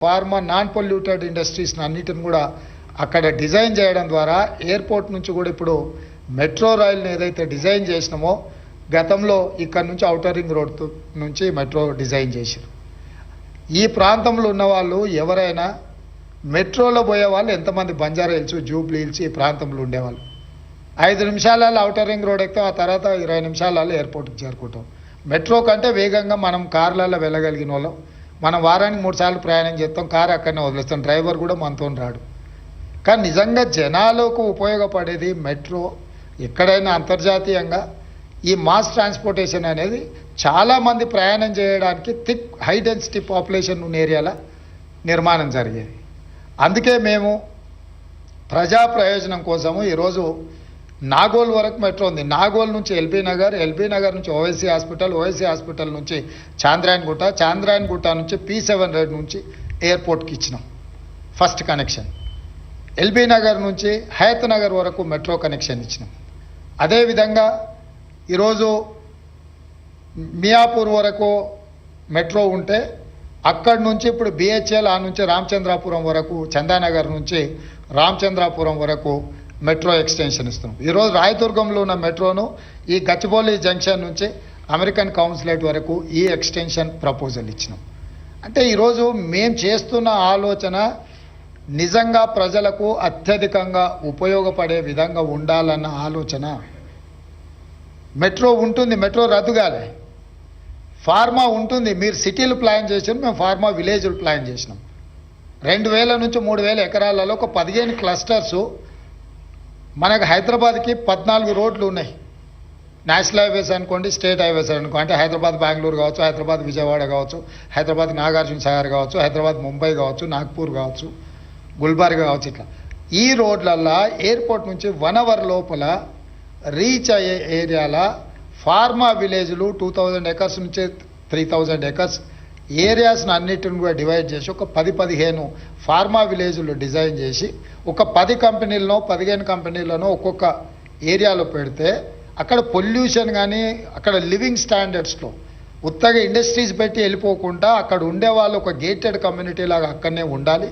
Pharma non polluted industries అన్నిటిని కూడా అక్కడ డిజైన్ చేయడం ద్వారా ఎయిర్పోర్ట్ నుంచి కూడా ఇప్పుడు మెట్రో రైల్ని ఏదైతే డిజైన్ చేసినామో గతంలో ఇక్కడ నుంచి ఔటర్ రింగ్ రోడ్ నుంచి మెట్రో డిజైన్ చేశారు. ఈ ప్రాంతంలో ఉన్న వాళ్ళు ఎవరైనా మెట్రోలో పోయే వాళ్ళు ఎంతమంది బంజారా హిల్స్, జూబ్లీ హిల్స్ ఈ ప్రాంతంలో ఉండేవాళ్ళు 5 నిమిషాలలో ఔటర్ రింగ్ రోడ్ ఎక్కుతాం, ఆ తర్వాత 20 నిమిషాలలో ఎయిర్పోర్ట్కి చేరుకుంటాం. మెట్రో కంటే వేగంగా మనం కార్లలో వెళ్ళగలిగిన వాళ్ళం. మనం వారానికి 3 సార్లు ప్రయాణం చేస్తాం, కారు అక్కడనే వదిలేస్తాం, డ్రైవర్ కూడా మనతో రాడు. కానీ నిజంగా జనాలకు ఉపయోగపడేది మెట్రో. ఎక్కడైనా అంతర్జాతీయంగా ఈ మాస్ ట్రాన్స్పోర్టేషన్ అనేది చాలామంది ప్రయాణం చేయడానికి థిక్ హై డెన్సిటీ పాపులేషన్ ఉన్న ఏరియాల నిర్మాణం జరిగేది. అందుకే మేము ప్రజా ప్రయోజనం కోసము ఈరోజు నాగోల్ వరకు మెట్రో ఉంది. నాగోల్ నుంచి ఎల్బీ నగర్ నుంచి ఓవైసీ హాస్పిటల్ నుంచి చాంద్రాయన్ గుట్ట నుంచి P7 నుంచి ఎయిర్పోర్ట్కి ఇచ్చినాం ఫస్ట్ కనెక్షన్. ఎల్బీ నగర్ నుంచి హయత్ నగర్ వరకు మెట్రో కనెక్షన్ ఇచ్చినాం. అదేవిధంగా ఈరోజు మియాపూర్ వరకు మెట్రో ఉంటే అక్కడి నుంచి ఇప్పుడు BHL ఆ నుంచి రామచంద్రాపురం వరకు, చందానగర్ నుంచి రామచంద్రాపురం వరకు మెట్రో ఎక్స్టెన్షన్ ఇస్తున్నాం. ఈరోజు రాయదుర్గంలో ఉన్న మెట్రోను ఈ గచ్చిబౌలి జంక్షన్ నుంచి అమెరికన్ కౌన్సిలేట్ వరకు ఈ ఎక్స్టెన్షన్ ప్రపోజల్ ఇచ్చినాం. అంటే ఈరోజు మేము చేస్తున్న ఆలోచన నిజంగా ప్రజలకు అత్యధికంగా ఉపయోగపడే విధంగా ఉండాలన్న ఆలోచన. మెట్రో ఉంటుంది, మెట్రో రద్దు కాలే. ఫార్మా ఉంటుంది, మీరు సిటీలు ప్లాన్ చేసారు, మేము ఫార్మా విలేజ్లు ప్లాన్ చేసినాం. 2000 నుంచి 3000 ఎకరాలలో ఒక 15 క్లస్టర్సు. మనకు హైదరాబాద్కి 14 రోడ్లు ఉన్నాయి. నేషనల్ హైవేస్ అనుకోండి, స్టేట్ హైవేస్ అనుకోండి. అంటే హైదరాబాద్ బెంగళూరు కావచ్చు, హైదరాబాద్ విజయవాడ కావచ్చు, హైదరాబాద్ నాగార్జున సాగర్ కావచ్చు, హైదరాబాద్ ముంబై కావచ్చు, నాగ్పూర్ కావచ్చు, గుల్బర్గా కావచ్చు. ఇట్లా ఈ రోడ్లల్లో ఎయిర్పోర్ట్ నుంచి 1 అవర్ లోపల రీచ్ అయ్యే ఏరియాల ఫార్మా విలేజ్లు 2000 ఎకర్స్ నుంచి 3000 ఎకర్స్ ఏరియాస్ను అన్నిటిని కూడా డివైడ్ చేసి ఒక 10-15 ఫార్మా విలేజ్లు డిజైన్ చేసి ఒక 10 కంపెనీలను 15 కంపెనీలను ఒక్కొక్క ఏరియాలో పెడితే అక్కడ పొల్యూషన్ కానీ అక్కడ లివింగ్ స్టాండర్డ్స్లో ఉత్తగా ఇండస్ట్రీస్ పెట్టి వెళ్ళిపోకుండా అక్కడ ఉండే వాళ్ళు ఒక గేటెడ్ కమ్యూనిటీ లాగా అక్కడనే ఉండాలి.